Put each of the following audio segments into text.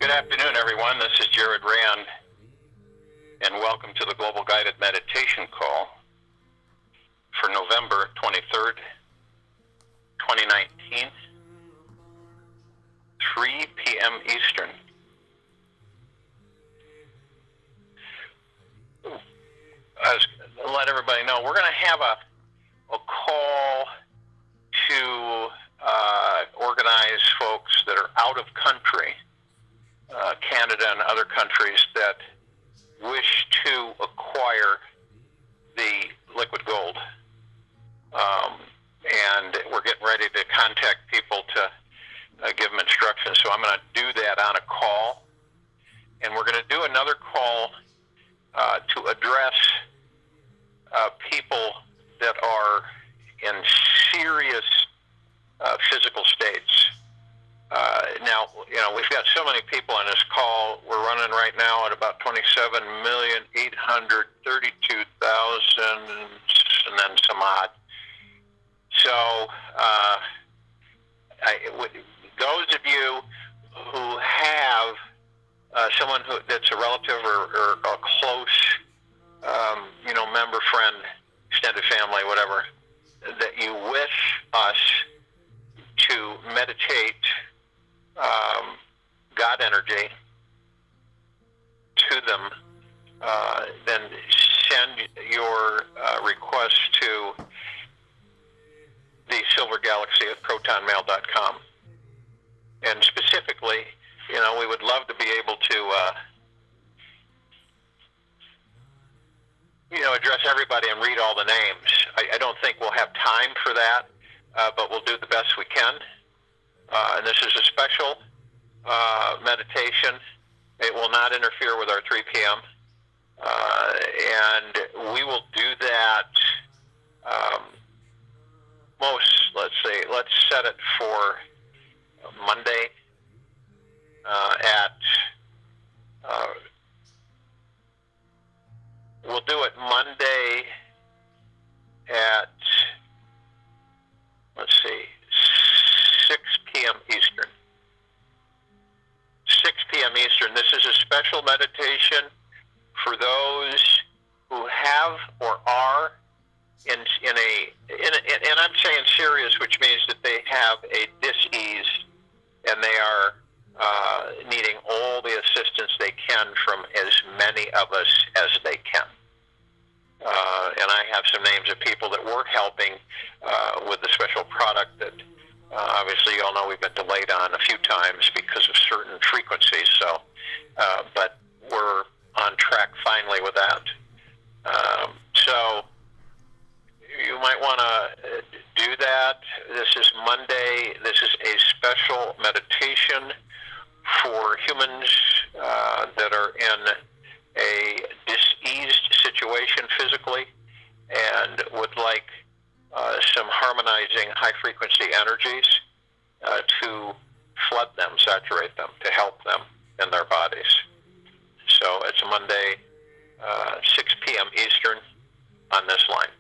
Good afternoon, everyone. This is Jared Rand, and welcome to the Global Guided Meditation Call for November 23rd, 2019, 3 p.m. Eastern. Let everybody know, we're going to have a call to organize folks that are out of country, Canada and other countries that wish to acquire the liquid gold. And we're getting ready to contact people to give them instructions. So I'm going to do that on a call. And we're going to do another call to address people that are in serious physical states. Now, we've got so many people on this call. We're running right now at about 27,832,000 and then some odd. So, those of you who have someone that's a relative or a close, member, friend, extended family, whatever, that you wish us to meditate God energy to them, then send your request to the Silver Galaxy at protonmail.com. And specifically, we would love to be able to address everybody and read all the names. I don't think we'll have time for that, but we'll do the best we can. And this is a special meditation. It will not interfere with our 3 p.m. And we will do that let's set it for Monday we'll do it Monday at, 6 p.m. Eastern. 6 p.m. Eastern. This is a special meditation for those who have or are in and I'm saying serious, which means that they have a dis-ease and they are needing all the assistance they can from as many of us as they can. And I have some names of people that we're helping with the special product that obviously you all know we've been delayed on a few times because of certain frequencies. So, but we're on track finally with that. So you might want to do that. This is Monday. This is a special meditation for humans that are in a diseased situation physically and would like some harmonizing high-frequency energies to flood them, saturate them, to help them in their bodies. So it's Monday, 6 p.m. Eastern on this line.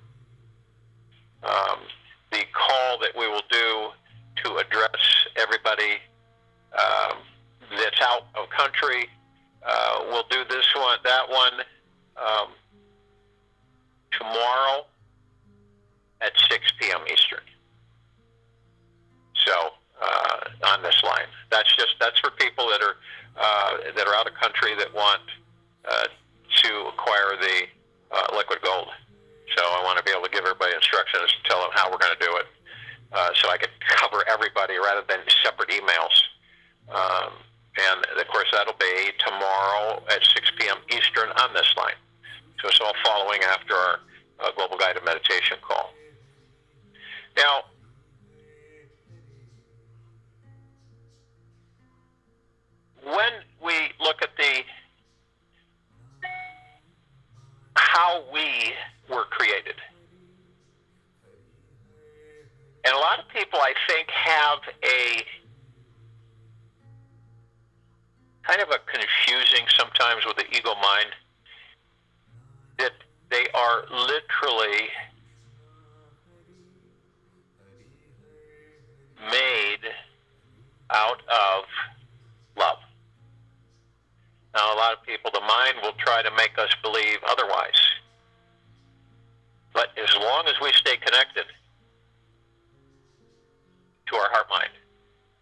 The call that we will do to address everybody that's out of country, we'll do that one tomorrow at 6 p.m. Eastern. So on this line, that's for people that are out of country that want to acquire the liquid gold. So I want to be able to give everybody instructions to tell them how we're going to do it, so I can cover everybody rather than separate emails. And of course that'll be tomorrow at 6 p.m. Eastern on this line. So it's all following after our Global Guided Meditation call. Now, when we look at how we were created, and a lot of people, I think, have a kind of a confusing sometimes with the ego mind, that they are literally made out of love. long as we stay connected to our heart mind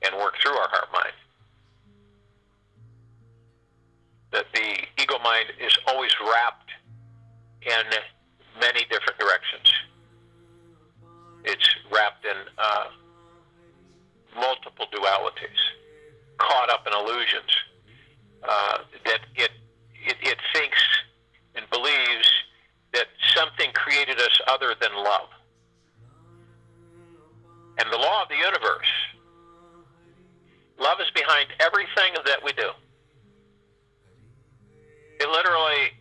and work through our heart mind, that the ego mind is always wrapped in many different directions. It's wrapped in multiple dualities, caught up in illusions, that it thinks and believes that something created us other than love. And the law of the universe, love is behind everything that we do. It literally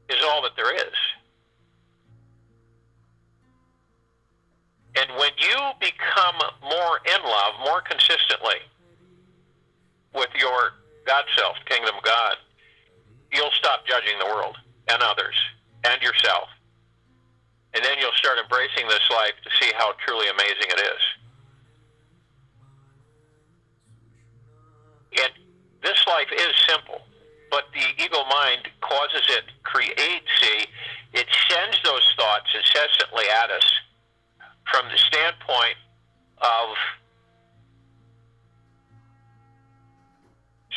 is all that there is. And when you become more in love, more consistently with your God self, Kingdom God, you'll stop judging the world and others and yourself. And then you'll start embracing this life to see how truly amazing it is. And this life is simple, but the ego mind causes it, it sends those thoughts incessantly at us from the standpoint of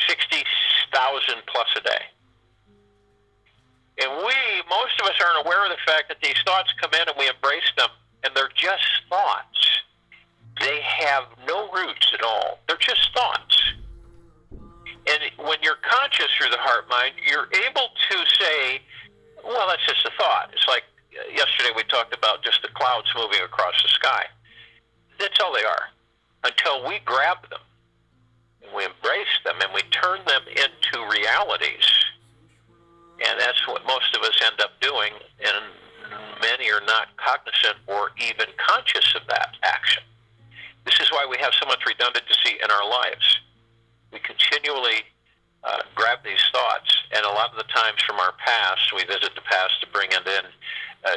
60,000 plus a day. And most of us aren't aware of the fact that these thoughts come in and we embrace them, and they're just thoughts. They have no roots at all. They're just thoughts. And when you're conscious through the heart mind, you're able to say, well, that's just a thought. It's like yesterday we talked about just the clouds moving across the sky. That's all they are, until we grab them and we embrace them and we turn them into realities. And that's what most of us end up doing, and many are not cognizant or even conscious of that action. This is why we have so much redundancy in our lives. We continually grab these thoughts, and a lot of the times from our past, we visit the past to bring it in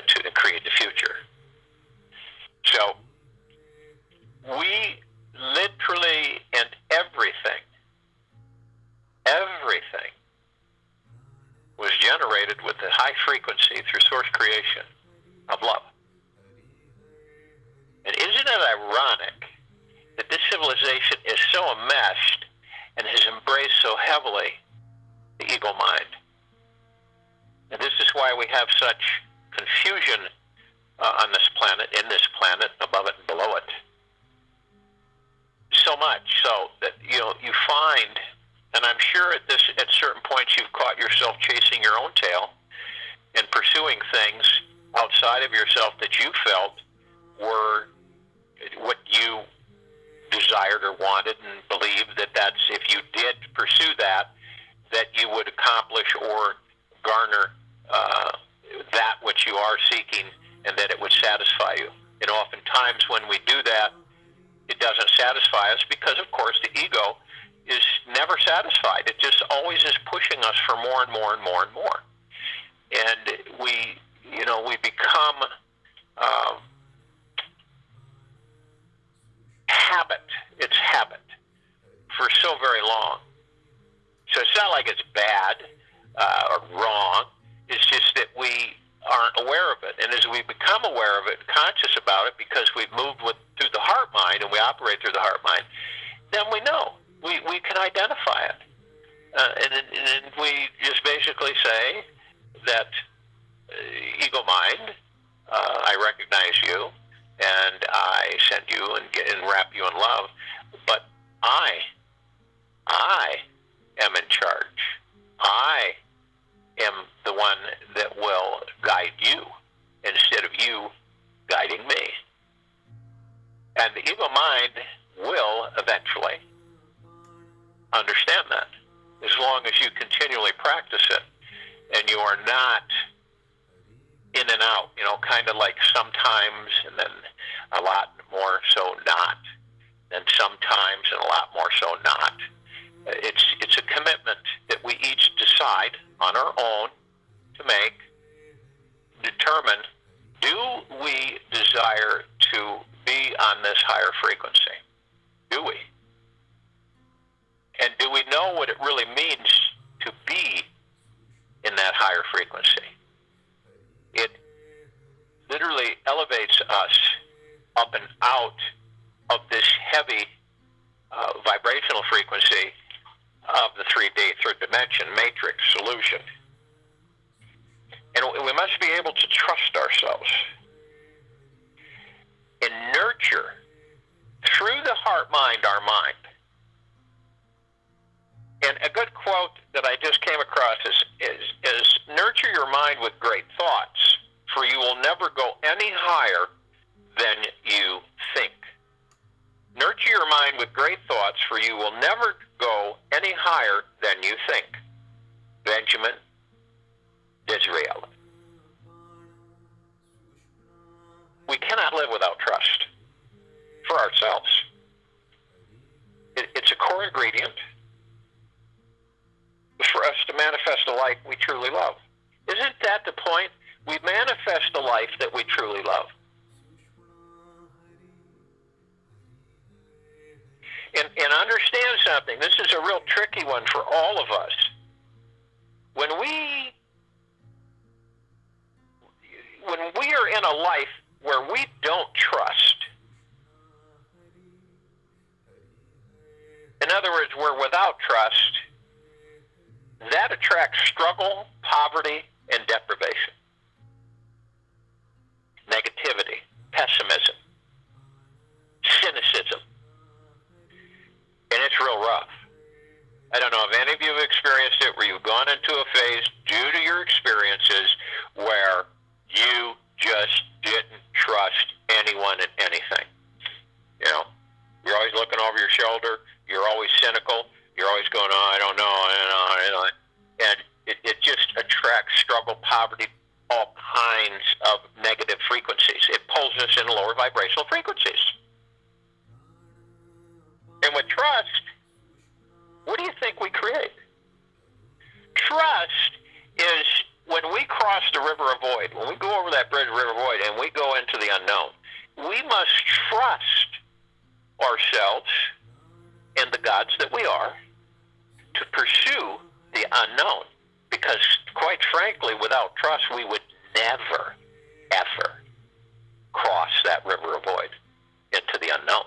to create the future. So we literally, and everything was generated with a high frequency through source creation of love. And isn't it ironic that this civilization is so enmeshed and has embraced so heavily the ego mind? And this is why we have such confusion on this planet, in this planet, above it and below it. So much so that you find, and I'm sure at certain points you've caught yourself chasing your own tail and pursuing things outside of yourself that you felt were what you desired or wanted, and believed that that's, if you did pursue that you would accomplish or garner that which you are seeking, and that it would satisfy you. And oftentimes when we do that, it doesn't satisfy us because, of course, the ego is never satisfied. It just always is pushing us for more and more and more and more. And we become habit. It's habit for so very long. So it's not like it's bad or wrong. It's just that we aren't aware of it. And as we become aware of it, conscious about it, because we've moved through the heart mind and we operate through the heart mind, then we know. We can identify it. And we just basically say that ego mind, I recognize you, and I send you and wrap you in love, but I am in charge. I am the one that will guide you instead of you guiding me. And the ego mind will eventually understand that, as long as you continually practice it and you are not in and out, kind of like sometimes and then a lot more so not, and sometimes and a lot more so not. It's a commitment that we each decide on our own to make, determine, do we desire to be on this higher frequency? Do we? And do we know what it really means to be in that higher frequency? literally elevates us up and out of this heavy vibrational frequency of the 3D, third dimension, matrix, solution. And we must be able to trust ourselves and nurture through the heart, mind, our mind. And a good quote that I just came across is nurture your mind with great thoughts, for you will never go any higher than you think. Nurture your mind with great thoughts, for you will never go any higher than you think. Benjamin Disraeli. We cannot live without trust for ourselves. It's a core ingredient for us to manifest a life we truly love. Isn't that the point? We manifest a life that we truly love. And understand something. This is a real tricky one for all of us. When we are in a life where we don't trust, in other words, we're without trust, that attracts struggle, poverty, and deprivation. Negativity, pessimism, cynicism. And it's real rough. I don't know if any of you have experienced it, where you've gone into a phase due to your experiences where you just didn't trust anyone and anything. You know, you're always looking over your shoulder. You're always cynical. You're always going, oh, I don't know. And it just attracts struggle, poverty, all kinds of negative frequencies. It pulls us into lower vibrational frequencies. And with trust, what do you think we create? Trust is when we cross the river of void, when we go over that bridge, river void, and we go into the unknown, we must trust ourselves and the gods that we are to pursue the unknown. Because, quite frankly, without trust, we would never, ever cross that river of void into the unknown,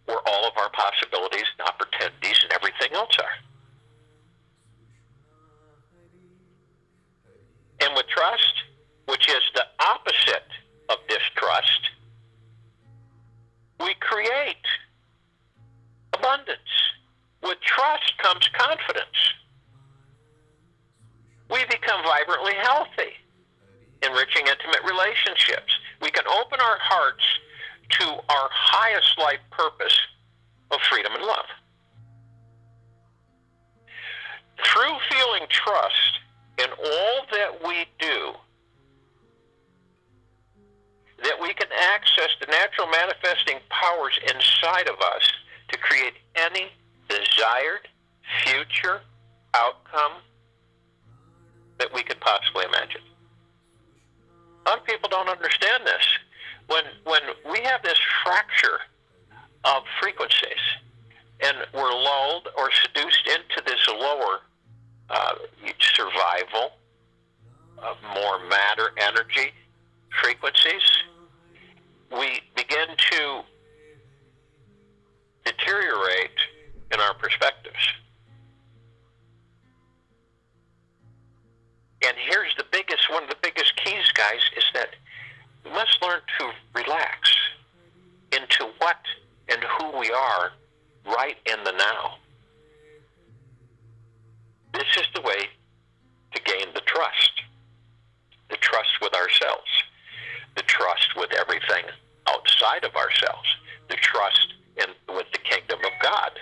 where all of our possibilities and opportunities and everything else are. And with trust, which is the opposite of distrust, we create abundance. With trust comes confidence. We become vibrantly healthy, enriching intimate relationships. We can open our hearts to our highest life purpose of freedom and love. Through feeling trust in all that we do, that we can access the natural manifesting powers inside of us to create any desired future outcome that we could possibly imagine. A lot of people don't understand this. When we have this fracture of frequencies and we're lulled or seduced into this lower survival, more matter, energy frequencies, we begin to deteriorate in our perspectives. And here's one of the biggest keys, guys, is that we must learn to relax into what and who we are right in the now. This is the way to gain the trust with ourselves, the trust with everything outside of ourselves, the trust with the kingdom of God,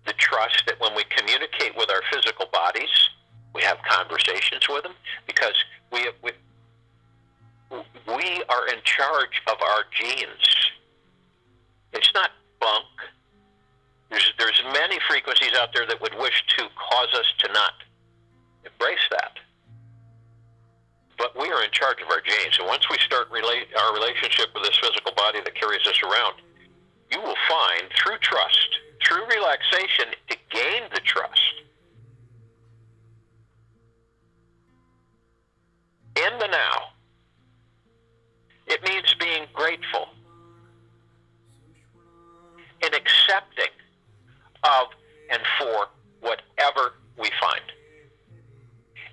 the trust that when we communicate with our physical bodies, we have conversations with them, because we are in charge of our genes. It's not bunk. There's many frequencies out there that would wish to cause us to not embrace that. But we are in charge of our genes. And once we start our relationship with this physical body that carries us around, you will find through trust, through relaxation, to gain the trust, in the now. It means being grateful and accepting of and for whatever we find.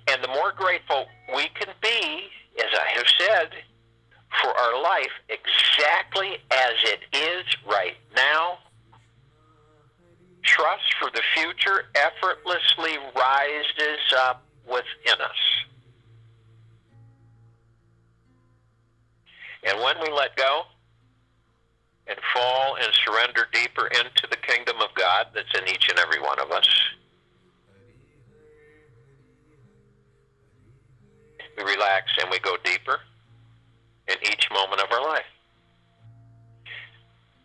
And the more grateful we can be, as I have said, for our life exactly as it is right now, trust for the future effortlessly rises up within us. And when we let go and fall and surrender deeper into the kingdom of God that's in each and every one of us, we relax and we go deeper in each moment of our life.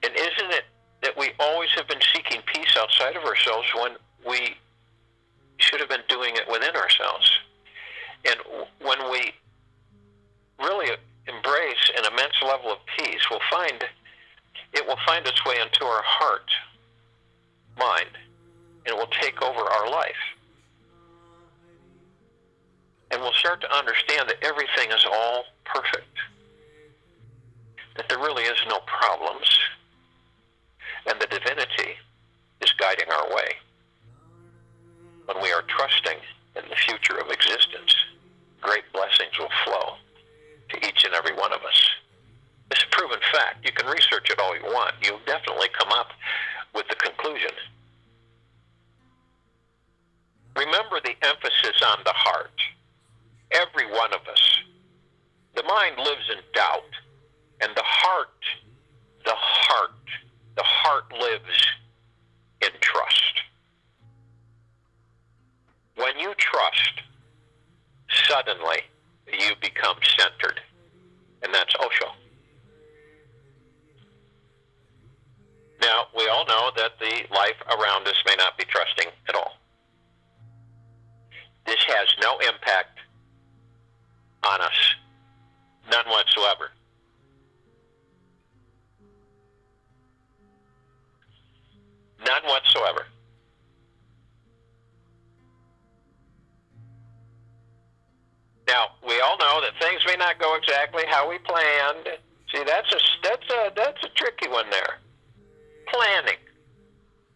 And isn't it that we always have been seeking peace outside of ourselves when we should have been doing it within ourselves? And when we really embrace an immense level of peace, it will find its way into our heart, mind, and it will take over our life. And we'll start to understand that everything is all perfect, that there really is no problems, and the divinity is guiding our way. When we are trusting in the future of existence, great blessings will flow to each and every one of us. It's a proven fact. You can research it all you want. You'll definitely come up with the conclusion. Remember the emphasis on the heart. Every one of us. The mind lives in doubt, and the heart lives in trust. When you trust, suddenly you become centered, and that's Osho. Now, we all know that the life around us may not be trusting at all. This has no impact on us, none whatsoever. None whatsoever. Now, we all know that things may not go exactly how we planned. See, that's a tricky one there. Planning.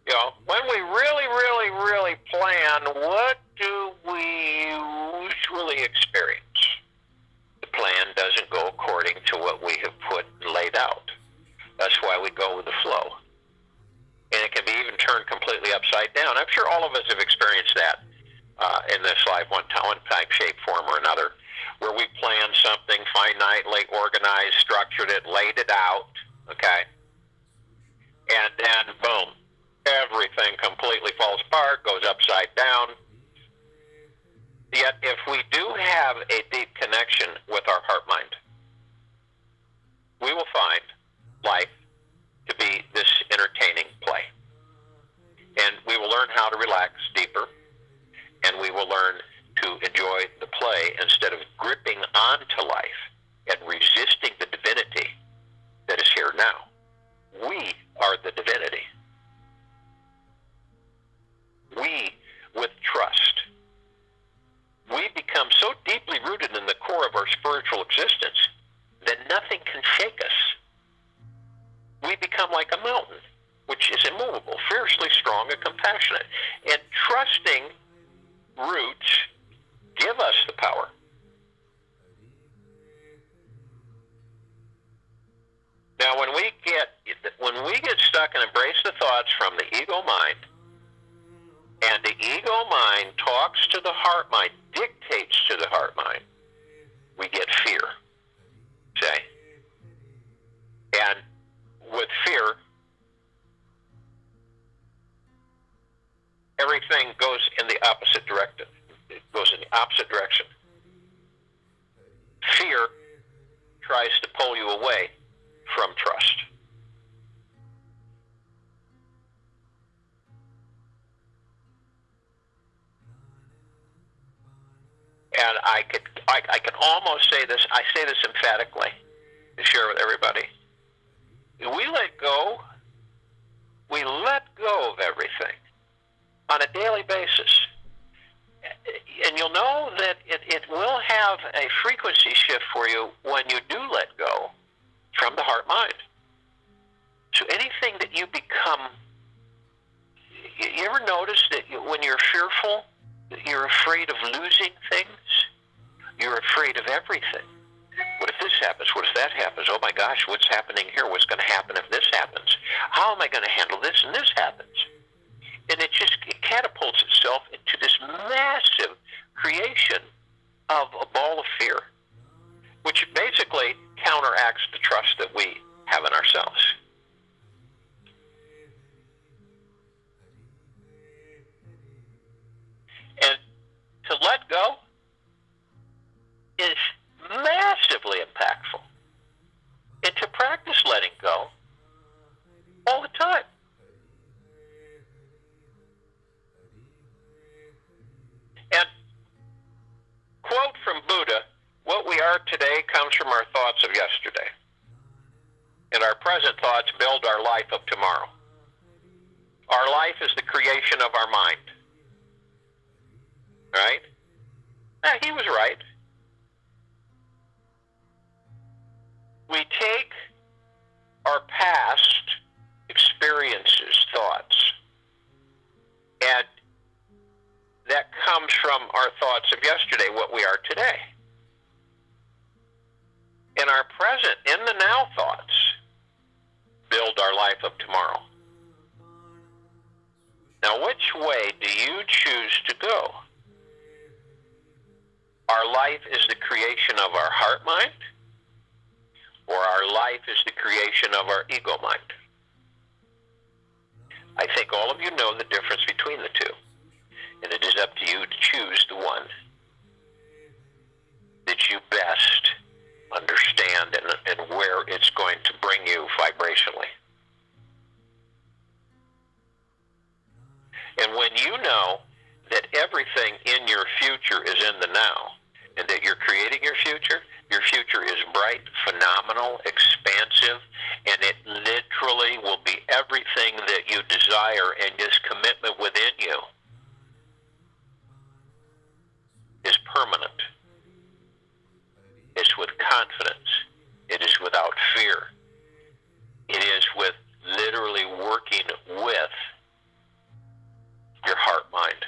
You know, when we really plan, what do we usually experience? The plan doesn't go according to what we have put and laid out. That's why we go with the flow. And it can be even turned completely upside down. I'm sure all of us have experienced that in this life, one type, shape, form, or another, where we planned something finitely, organized, structured it, laid it out, okay? And then, boom, everything completely falls apart, goes upside down. Yet, if we do have a deep connection with our heart-mind, we will find life to be this entertaining play. And we will learn how to relax deeper, and we will learn to enjoy the play instead of gripping onto life and resisting the divinity that is here now. We are the divinity. We, with trust, we become so deeply rooted in the core of our spiritual existence that nothing can shake us. We become like a mountain, which is immovable, fiercely strong, and compassionate. And trusting roots give us the power. Now, when we get stuck and embrace the thoughts from the ego mind, and the ego mind talks to the heart mind, dictates to the heart mind, we get fear, say. And with fear, everything goes in the opposite direction. It goes in the opposite direction. Fear tries to pull you away from trust. And I can almost say this, I say this emphatically to share with everybody. We let go of everything on a daily basis. And you'll know that it it will have a frequency shift for you when you do let go from the heart-mind. So anything that you become, you ever notice that when you're fearful, that you're afraid of losing things? You're afraid of everything. What if this happens? What if that happens? Oh my gosh, what's happening here? What's going to happen if this happens? How am I going to handle this and this happens? And it catapults itself into this massive creation of a ball of fear, which basically counteracts the trust that we have in ourselves. And to let go is massively impactful. And to practice letting go all the time. And quote from Buddha, what we are today comes from our thoughts of yesterday. And our present thoughts build our life of tomorrow. Our life is the creation of our mind. Right? He was right. We take our past experiences, thoughts, and that comes from our thoughts of yesterday, what we are today. And our present, in the now thoughts, build our life of tomorrow. Now, which way do you choose to go? Our life is the creation of our heart mind, or our life is the creation of our ego mind? I think all of you know the difference between the two. And it is up to you to choose the one that you best understand and where it's going to bring you vibrationally. And when you know that everything in your future is in the now, and that you're creating your future is bright, phenomenal, expansive, and it literally will be everything that you desire, and this commitment within you is permanent. It's with confidence. It is without fear. It is with literally working with your heart mind.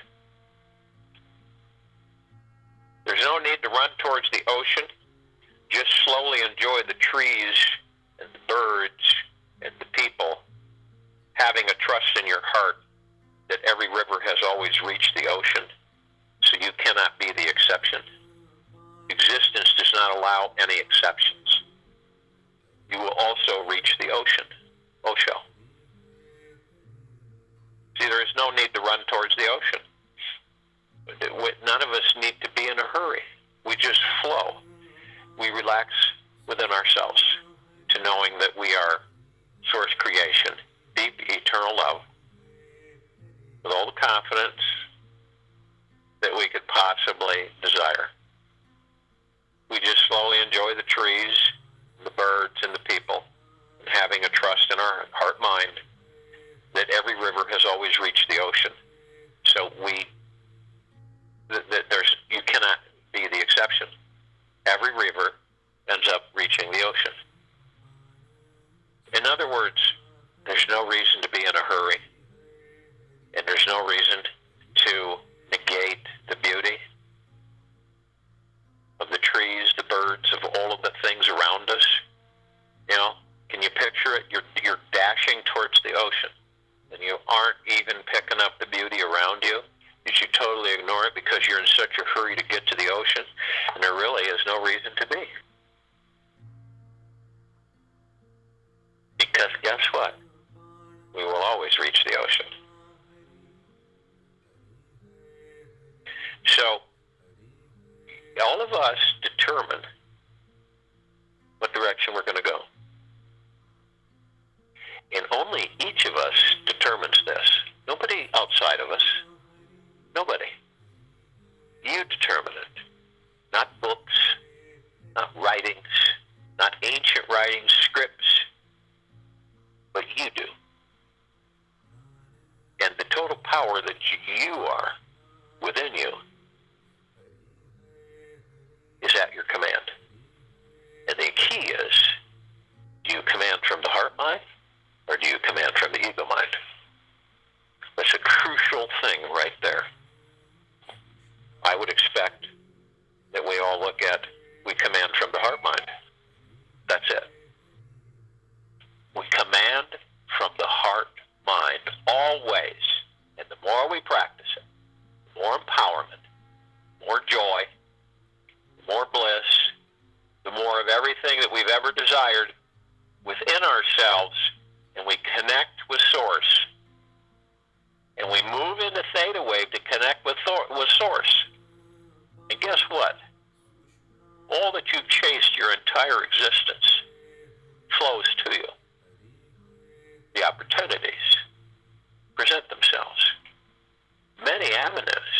There's no need to run towards the ocean. Just slowly enjoy the trees and the birds and the people, having a trust in your heart that every river has always reached the ocean, so you cannot be the exception. Existence does not allow any exceptions. You will also reach the ocean, Osho. See, there is no need to run towards the ocean. None of us need to be in a hurry. We just flow. We relax within ourselves to knowing that we are source creation, deep eternal love, with all the confidence that we could possibly desire. We just slowly enjoy the trees, the birds, and the people, and having a trust in our heart mind that every river has always reached the ocean. So you cannot be the exception. Every river ends up reaching the ocean. In other words, there's no reason to be in a hurry, and there's no reason to negate the beauty of the trees, the birds, of all of the things around us. You know, can you picture it? You're dashing towards the ocean, and you aren't even picking up the beauty around you. You should totally ignore it because you're in such a hurry to get to the ocean, and there really is no reason to be. Because guess what? We will always reach the ocean. So, all of us determine what direction we're going to go. And only each of us determines this. Nobody outside of us. Nobody. You determine it. Not books, not writings, not ancient writings, scripts, but you do. And the total power that you are within you all that you've chased your entire existence flows to you. The opportunities present themselves. Many avenues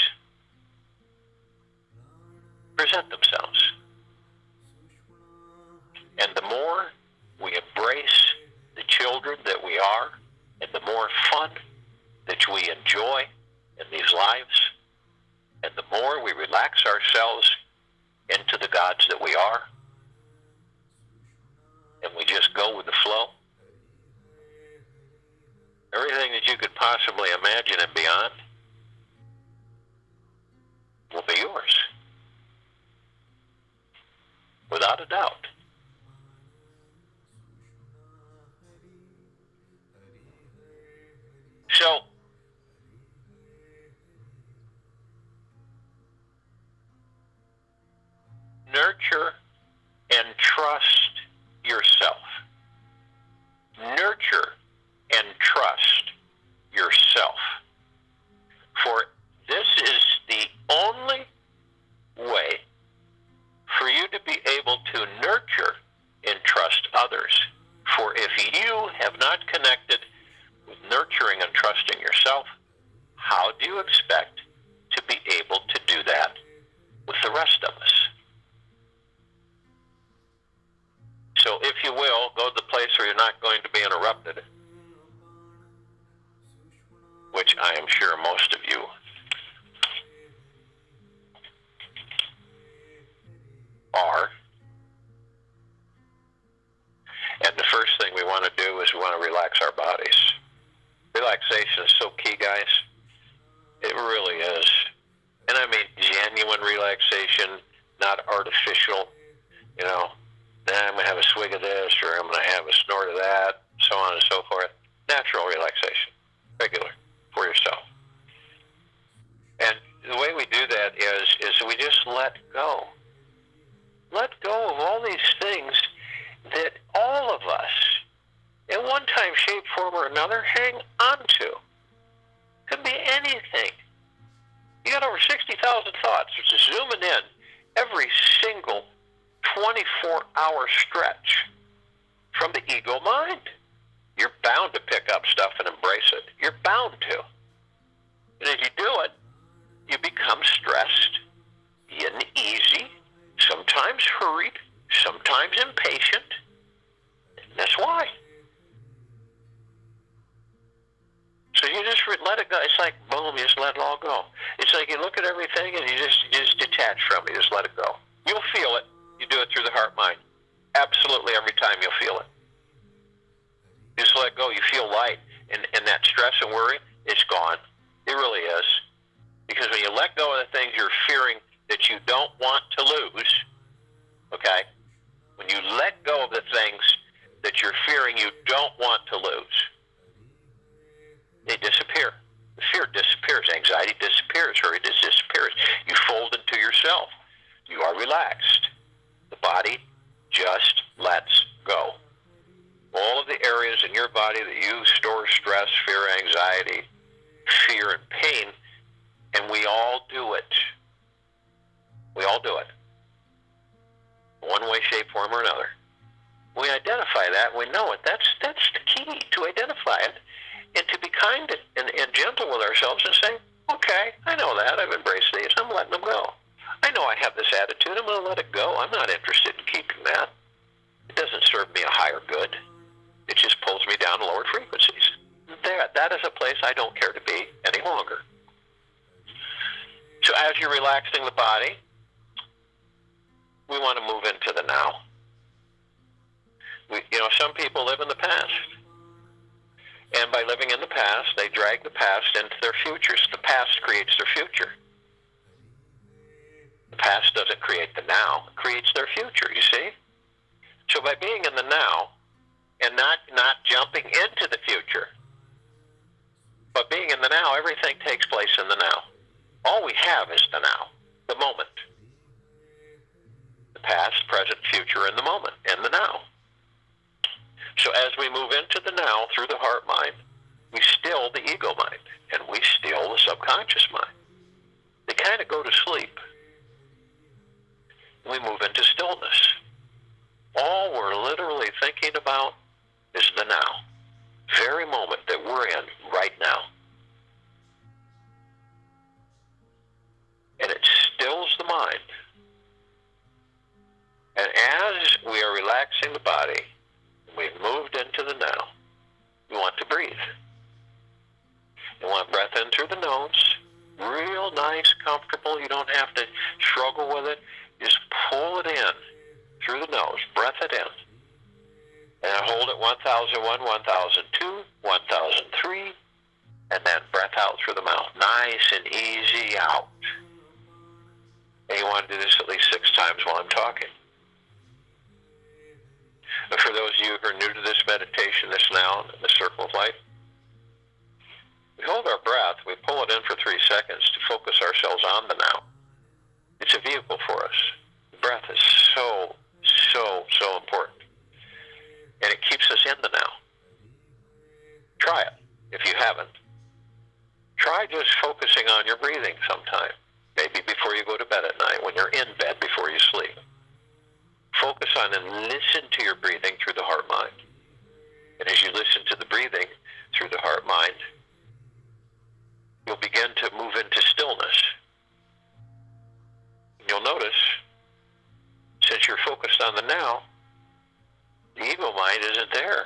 present themselves. And the more we embrace the children that we are, and the more fun that we enjoy in these lives, and the more we relax ourselves into the gods that we are, and we just go with the flow, everything that you could possibly imagine and beyond will be yours. Without a doubt. So, nurture and trust yourself. Nurture and trust yourself. For this is the only way for you to be able to nurture and trust others. For if you have not connected with nurturing and trusting yourself, how do you expect to be able to do that with the rest of us? So if you will, go to the place where you're not going to be interrupted, which I am sure most of you are. And the first thing we want to do is we want to relax our bodies. Relaxation is so key, guys. It really is. And I mean genuine relaxation, not artificial, I'm going to have a swig of this, or I'm going to have a snort of that, so on and so forth. Natural relaxation, regular, for yourself. And the way we do that is we just let go. Let go of all these things that all of us, in one time, shape, form, or another, hang on to. Could be anything. You got over 60,000 thoughts. Just zooming in every single 24-hour stretch from the ego mind. You're bound to pick up stuff and embrace it. You're bound to. And if you do it, you become stressed, uneasy, sometimes hurried, sometimes impatient. And that's why. So you just let it go. It's like, boom, you just let it all go. It's like you look at everything and you just detach from it. You just let it go. You'll feel it. You do it through the heart mind. Absolutely every time you'll feel it. You just let go. You feel light. And that stress and worry, it's gone. It really is. Because when you let go of the things you're fearing that you don't want to lose, okay? When you let go of the things that you're fearing you don't want to lose, they disappear. The fear disappears. Anxiety disappears. Hurry disappears. You fold into yourself. You are relaxed. The body just lets go. All of the areas in your body that you store stress, fear, anxiety, fear, and pain, and we all do it. We all do it. One way, shape, form, or another. We identify that. We know it. That's the key, to identify it and to be kind and gentle with ourselves and say, okay, I know that. I've embraced these. I'm letting them go. I know I have this attitude. I'm going to let it go. I'm not interested in keeping that. It doesn't serve me a higher good. It just pulls me down to lower frequencies. That is a place I don't care to be any longer. So as you're relaxing the body, we want to move into the now. Some people live in the past. And by living in the past, they drag the past into their futures. The past creates their future. The past doesn't create the now. It creates their future, you see? So by being in the now and not jumping into the future, but being in the now, everything takes place in the now. All we have is the now, the moment. The past, present, future, and the moment, and the now. So as we move into the now through the heart mind, we still the ego mind, and we still the subconscious mind. They kind of go to sleep. We move into stillness. mind. And as we are relaxing the body, we've moved into the now, you want to breathe. You want breath in through the nose, real nice, comfortable. You don't have to struggle with it. Just pull it in through the nose, breath it in. And hold it 1001, 1002, 1003, and then breath out through the mouth. Nice and easy out. And you want to do this at least 6 times while I'm talking. But for those of you who are new to this meditation, this now, and the circle of light, we hold our breath, we pull it in for 3 seconds to focus ourselves on the now. It's a vehicle for us. The breath is so important. And it keeps us in the now. Try it if you haven't. Try just focusing on your breathing sometime. Maybe before you go to bed at night, when you're in bed before you sleep. Focus on and listen to your breathing through the heart-mind. And as you listen to the breathing through the heart-mind, you'll begin to move into stillness. And you'll notice, since you're focused on the now, the ego mind isn't there.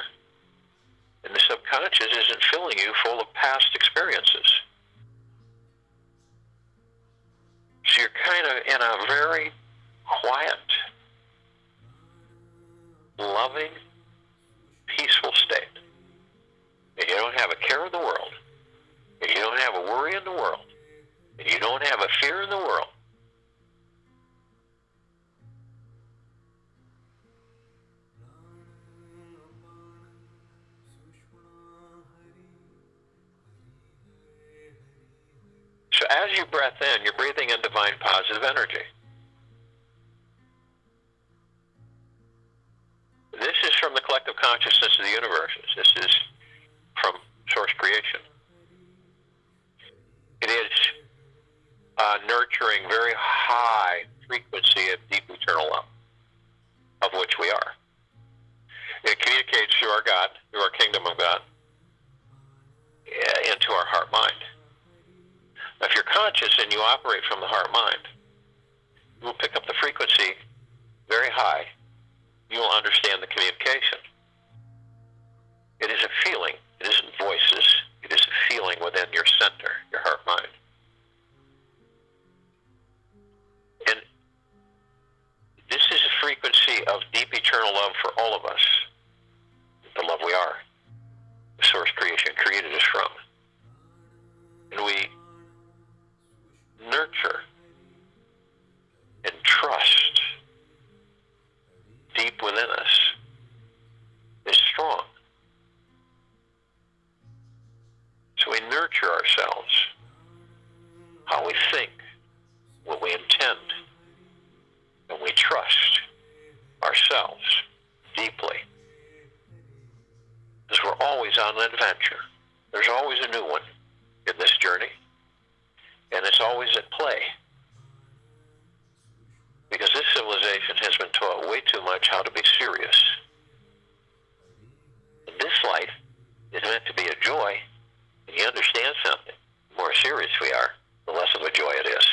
And the subconscious isn't filling you full of past experiences. So you're kind of in a very quiet, loving, peaceful state. And you don't have a care in the world. And you don't have a worry in the world. And you don't have a fear in the world. So as you breath in, you're breathing in divine positive energy. This is from the collective consciousness of the universe. This is from source creation. It is nurturing very high frequency of deep eternal love, of which we are. It communicates through our God, through our kingdom of God, into our heart-mind. Now, if you're conscious and you operate from the heart-mind, you will pick up the frequency very high. You will understand the communication. It is a feeling. It isn't voices. It is a feeling within your center, your heart-mind. And this is a frequency of deep eternal love for all of us. The love we are. The source creation created us from. And we nurture and trust deep within us is strong. So we nurture ourselves, how we think, what we intend, and we trust ourselves deeply. Because we're always on an adventure. There's always a new one in this journey, and it's always at play. Because this civilization has been taught way too much how to be serious. And this life is meant to be a joy, and you understand something. The more serious we are, the less of a joy it is.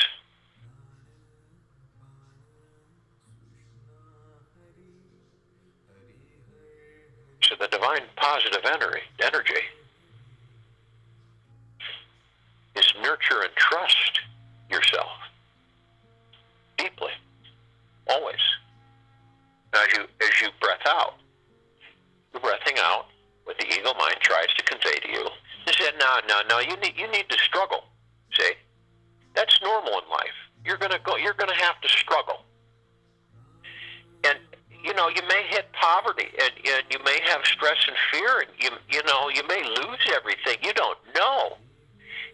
So the divine positive energy is nurture and trust yourself deeply, always. Now, as you breath out, you're breathing out what the ego mind tries to convey to you. It said, no, you need to struggle. See, that's normal in life. You're gonna have to struggle, and you may hit poverty, and you may have stress and fear, and you may lose everything. You don't know.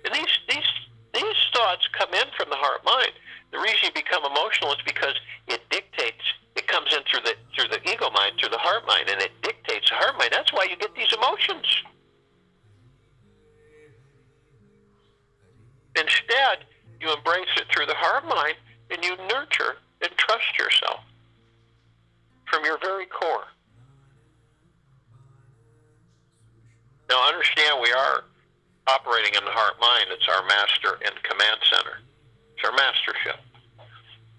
And these thoughts come in from the heart mind. The reason you become emotional is because it dictates. It comes in through the ego mind, through the heart mind, and it dictates the heart mind. That's why you get these emotions. Instead, you embrace it through the heart mind, and you nurture and trust yourself from your very core. Now, understand we are operating in the heart mind. It's our master and command center. It's our mastership.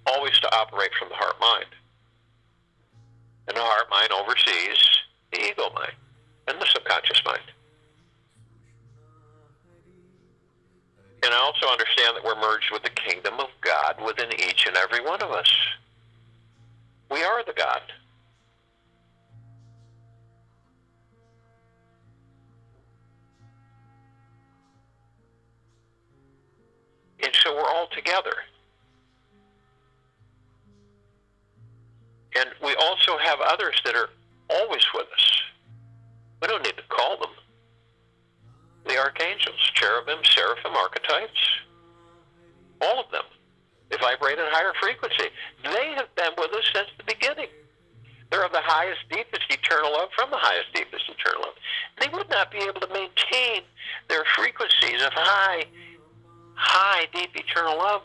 Always to operate from the heart-mind. And the heart-mind oversees the ego mind and the subconscious mind. And I also understand that we're merged with the kingdom of God within each and every one of us. We are the God. And so we're all together. And we also have others that are always with us. We don't need to call them. The archangels, cherubim, seraphim, archetypes, all of them. They vibrate at a higher frequency. They have been with us since the beginning. They're of the highest, deepest, eternal love from the highest, deepest, eternal love. They would not be able to maintain their frequencies of high, deep, eternal love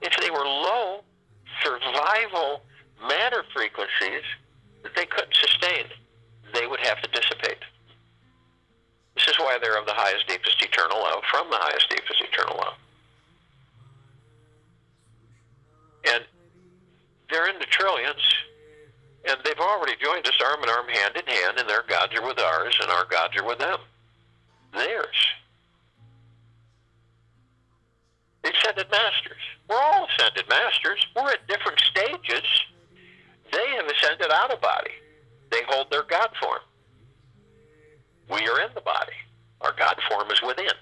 if they were low, survival, matter frequencies that they couldn't sustain. They would have to dissipate. This is why they're of the highest, deepest, eternal love from the highest, deepest, eternal love. And they're in the trillions, and they've already joined us arm in arm, hand in hand, and their gods are with ours, and our gods are with them. Theirs. The ascended masters. We're all ascended masters. We're at different stages. They have ascended out of body. They hold their God form. We are in the body. Our God form is within.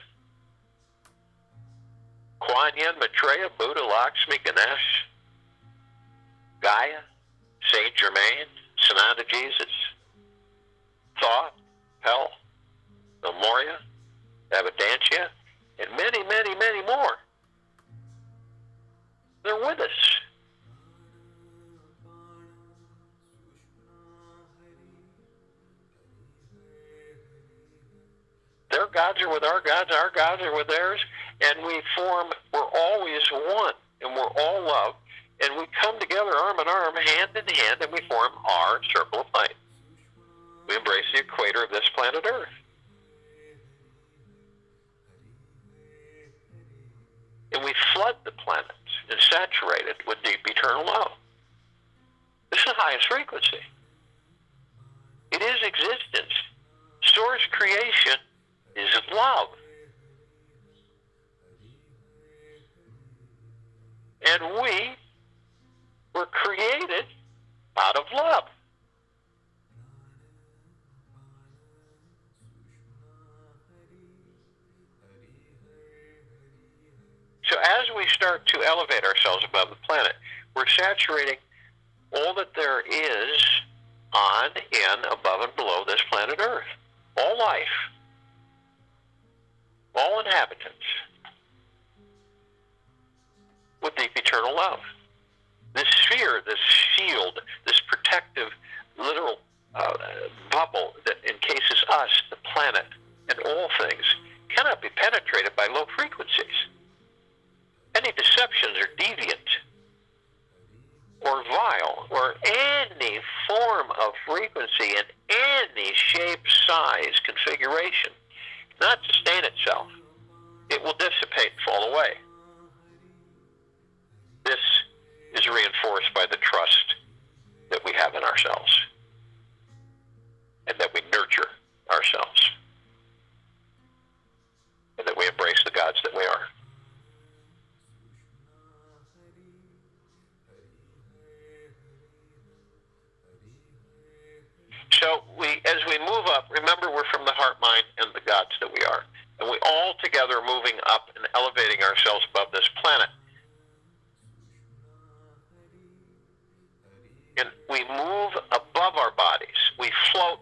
Kuan Yin, Maitreya, Buddha, Lakshmi, Ganesh, Gaia, Saint Germain, Sananda Jesus, Thoth, Hell, Memoria, Abundantia, and many, many, many more. They're with us. Their gods are with our gods are with theirs, and we're always one, and we're all love, and we come together arm in arm, hand in hand, and we form our circle of light. We embrace the equator of this planet Earth. And we flood the planet and saturate it with deep eternal love. This is the highest frequency. It is existence. Source creation is love. And we were created out of love. So as we start to elevate ourselves above the planet, we're saturating all that there is on, in, above, and below this planet Earth. All life. All inhabitants. With deep eternal love. This sphere, this shield, this protective literal bubble that encases us, the planet, and all things, cannot be penetrated by low frequencies. Any deceptions are deviant or vile or any form of frequency in any shape, size, configuration not sustain itself. It will dissipate and fall away. This is reinforced by the trust that we have in ourselves and that we nurture ourselves and that we embrace the gods that we are. So as we move up, remember we're from the heart, mind, and the gods that we are. And we all together are moving up and elevating ourselves above this planet. And we move above our bodies. We float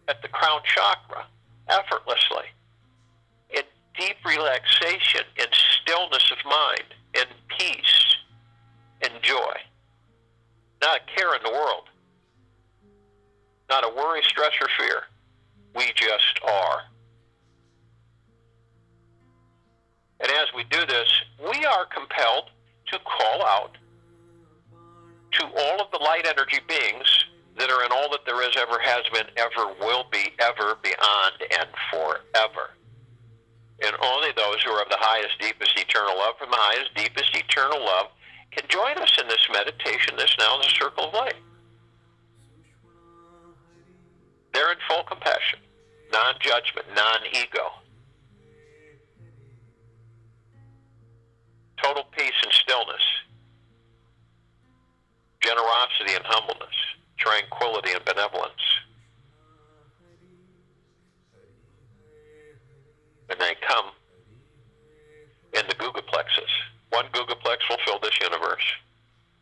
at the crown chakra effortlessly in deep relaxation, in stillness of mind, in peace, in joy. Not a care in the world. Not a worry, stress, or fear. We just are. And as we do this, we are compelled to call out to all of the light energy beings that are in all that there is, ever has been, ever will be, ever, beyond, and forever. And only those who are of the highest, deepest, eternal love from the highest, deepest, eternal love can join us in this meditation, this now in the circle of light. They're in full compassion, non-judgment, non-ego. Total peace and stillness, generosity and humbleness, tranquility and benevolence. And they come in the Gugaplexes. One Gugaplex will fill this universe.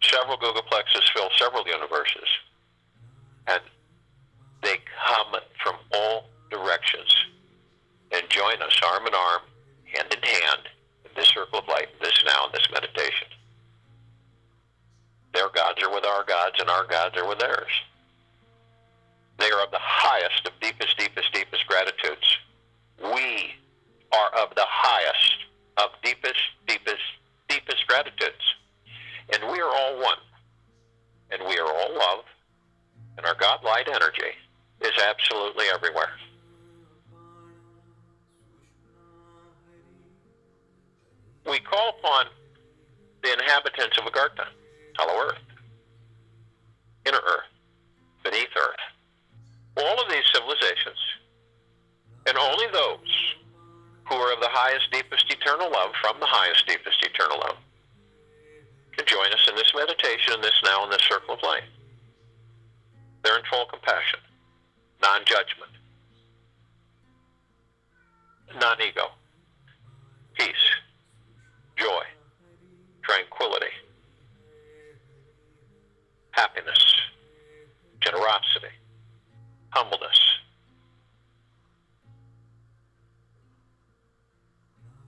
Several Gugaplexes fill several universes. And they come from all directions and join us arm in arm, hand in hand, in this circle of light, this now, in this meditation. Their gods are with our gods, and our gods are with theirs. They are of the highest of deepest, deepest, deepest gratitudes. We are of the highest of deepest, deepest, deepest gratitudes. And we are all one. And we are all love. And our God light energy is absolutely everywhere. We call upon the inhabitants of Agartha, Hollow Earth, Inner Earth, Beneath Earth, all of these civilizations, and only those who are of the highest, deepest, eternal love, from the highest, deepest, eternal love, can join us in this meditation, in this now, in this circle of light. They're in full compassion, non-judgment, non-ego, peace, joy, tranquility, happiness, generosity, humbleness.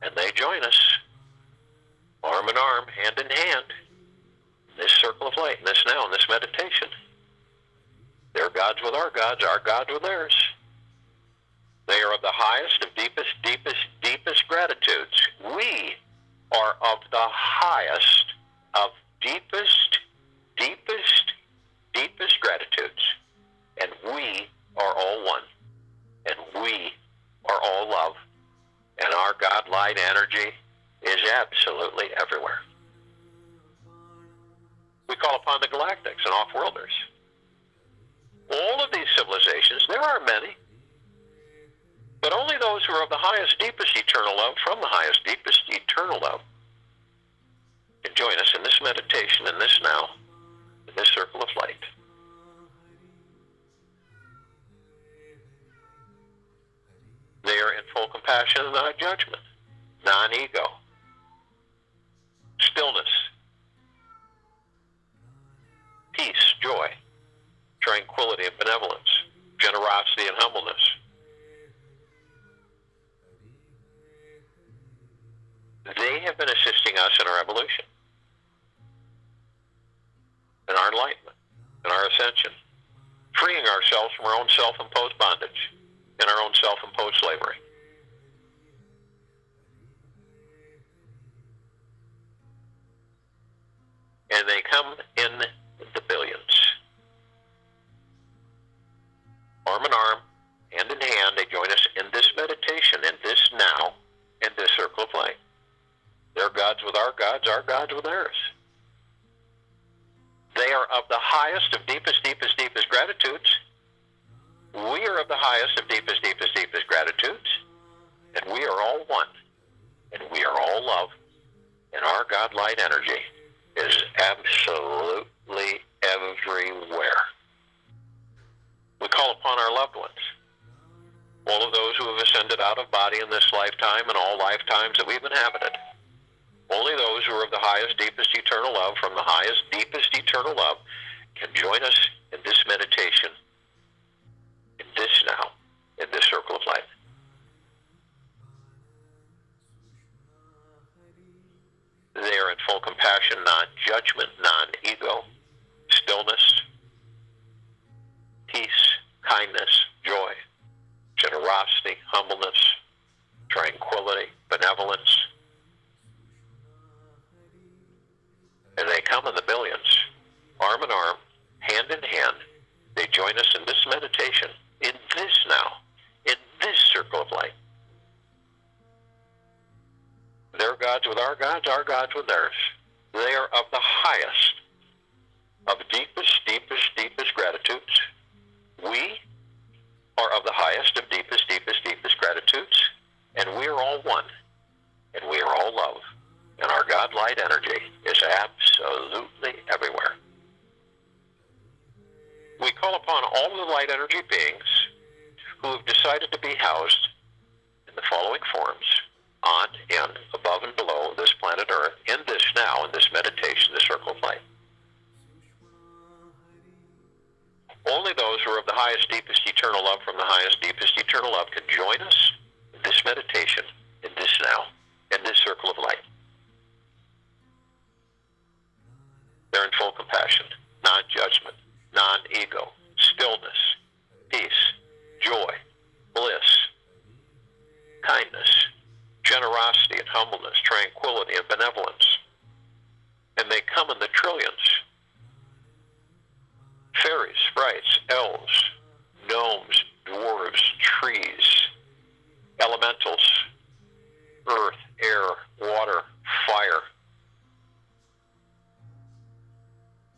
And they join us, arm in arm, hand in hand, in this circle of light, in this now, in this meditation. Their gods with our gods with theirs. They are of the highest of deepest, deepest, deepest gratitudes. We are of the highest of deepest, deepest, deepest gratitudes. And we are all one. And we are all love. And our God light energy is absolutely everywhere. We call upon the galactics and off-worlders. All of these civilizations, there are many, but only those who are of the highest, deepest eternal love, from the highest, deepest eternal love, can join us in this meditation, in this now, in this circle of light. They are in full compassion and non-judgment, non-ego, stillness, peace, joy, tranquility and benevolence, generosity and humbleness. They have been assisting us in our evolution, in our enlightenment, in our ascension, freeing ourselves from our own self-imposed bondage and our own self-imposed slavery. And they come in the billions. Arm in arm, hand in hand, they join us in this meditation, in this now, in this circle of light. Their gods with our gods with theirs. They are of the highest of deepest, deepest, deepest gratitudes. We are of the highest of deepest, deepest, deepest gratitudes. And we are all one. And we are all love. And our God light energy is absolutely everywhere. We call upon our loved ones, all of those who have ascended out of body in this lifetime and all lifetimes that we've inhabited. Only those who are of the highest, deepest, eternal love, from the highest, deepest, eternal love, can join us in this meditation, in this now, in this circle of light. They are in full compassion, non-judgment, non-ego, stillness, peace, kindness, joy, generosity, humbleness, tranquility, benevolence. And they come in the billions, arm in arm, hand in hand. They join us in this meditation, in this now, in this circle of light. Their gods with our gods with theirs. They are of the highest, of deepest, deepest, deepest gratitudes. We are of the highest, of deepest, deepest, deepest gratitudes, and we are all one, and we are all love, and our God light energy is absolutely everywhere. We call upon all the light energy beings who have decided to be housed in the following forms, on and above and below this planet Earth, in this now, in this meditation, the circle of light. Only those who are of the highest, deepest, eternal love from the highest, deepest, eternal love can join us in this meditation, in this now, in this circle of light. They're in full compassion, non-judgment, non-ego, stillness, peace, joy, bliss, kindness, generosity and humbleness, tranquility and benevolence. And they come in the trillions. Fairies, sprites, elves, gnomes, dwarves, trees, elementals, earth, air, water, fire,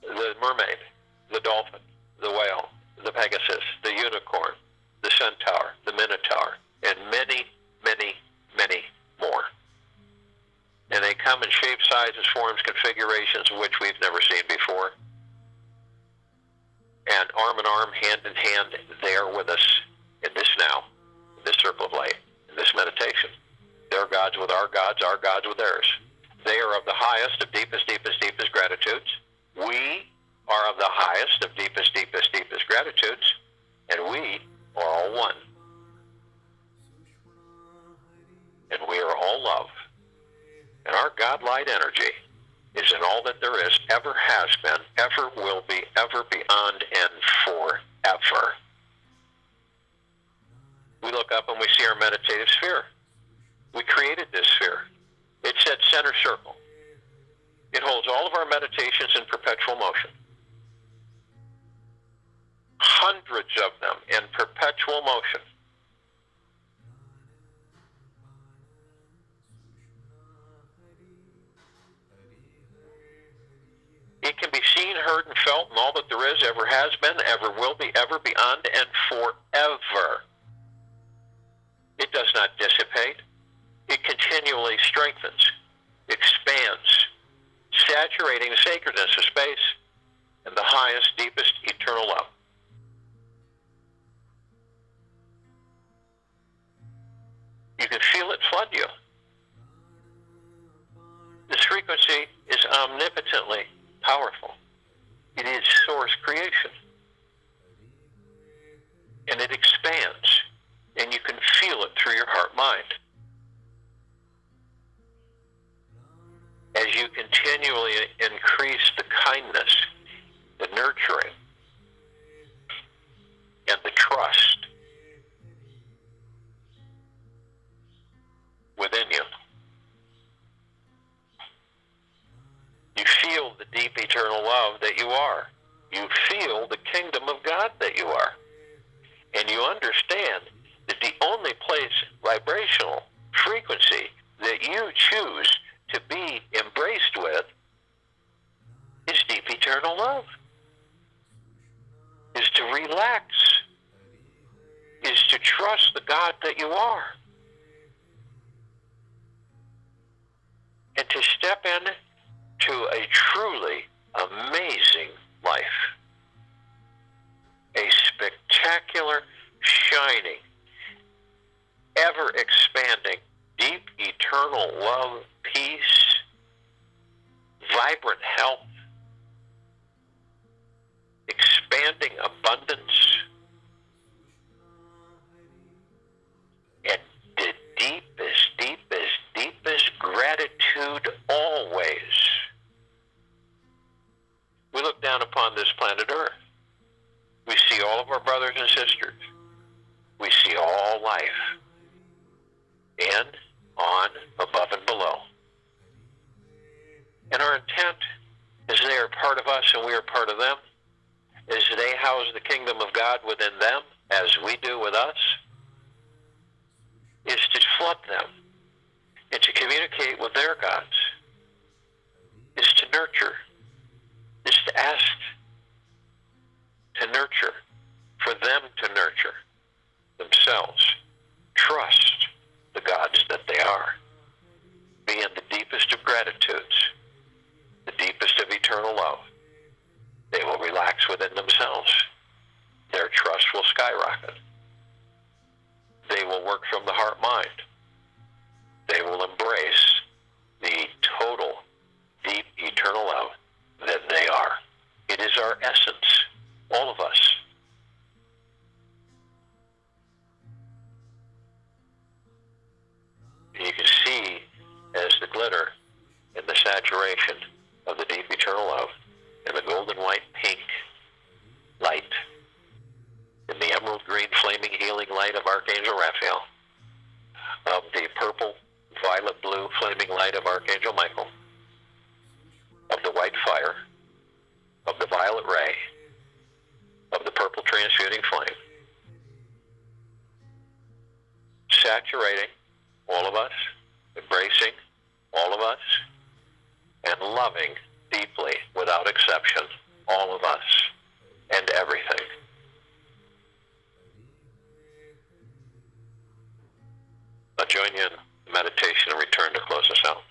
the mermaid, the dolphin, the whale, the pegasus, the unicorn, the centaur, the minotaur, and many, many, many more. And they come in shapes, sizes, forms, configurations of which we've never seen before. And arm in arm, hand in hand, they are with us in this now, in this circle of light, in this meditation. Their gods with our gods with theirs. They are of the highest, of deepest, deepest, deepest gratitudes. We are of the highest, of deepest, deepest, deepest gratitudes, and we are all one. And we are all love. And our God light energy is in all that there is, ever has been, ever will be, ever beyond, and forever. We look up and we see our meditative sphere. We created this sphere. It's at center circle. It holds all of our meditations in perpetual motion. Hundreds of them in perpetual motion. It can be seen, heard, and felt in all that there is, ever has been, ever will be, ever beyond, and forever. It does not dissipate. It continually strengthens, expands, saturating the sacredness of space and the highest, deepest, eternal love. You can feel it flood you. This frequency is omnipotently powerful. It is source creation. And it expands, and you can feel it through your heart-mind. As you continually increase the kindness, the nurturing, and the trust within you. You feel the deep eternal love that you are. You feel the kingdom of God that you are. And you understand that the only place, vibrational frequency, that you choose to be embraced with is deep eternal love. Is to relax. Is to trust the God that you are. And to step in to a truly amazing life. A spectacular, shining, ever-expanding, deep, eternal love, peace, vibrant health, expanding abundance, and the deepest, deepest, deepest gratitude always. We look down upon this planet Earth. We see all of our brothers and sisters. We see all life. In, on, above, and below. And our intent, as they are part of us and we are part of them, as they house the kingdom of God within them, as we do with us, is to flood them and to communicate with their gods, is to nurture. Just ask to nurture, for them to nurture themselves. Trust the gods that they are. Be in the deepest of gratitudes, the deepest of eternal love. They will relax within themselves. Their trust will skyrocket. They will work from the heart-mind. They will embrace the total, deep, eternal love that they are. It is our essence, all of us. And you can see as the glitter and the saturation of the deep eternal love and the golden white pink light and the emerald green flaming healing light of Archangel Raphael, of the purple violet blue flaming light of Archangel Michael, of the white fire, of the violet ray, of the purple transmuting flame, saturating all of us, embracing all of us, and loving deeply, without exception, all of us and everything. I'll join you in meditation and return to close us out.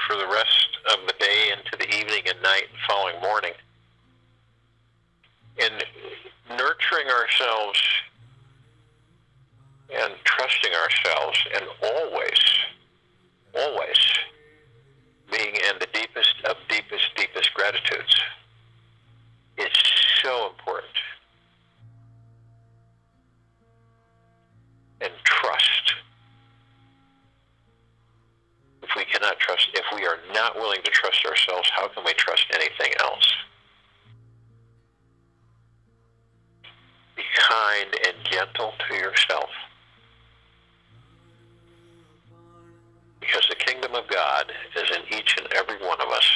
for the rest of the day into the evening and night and following morning. In nurturing ourselves and trusting ourselves, and always being in the deepest of deepest gratitudes. It's so important. And trust. If we cannot trust, if we are not willing to trust ourselves, how can we trust anything else? Be kind and gentle to yourself. Because the kingdom of God is in each and every one of us.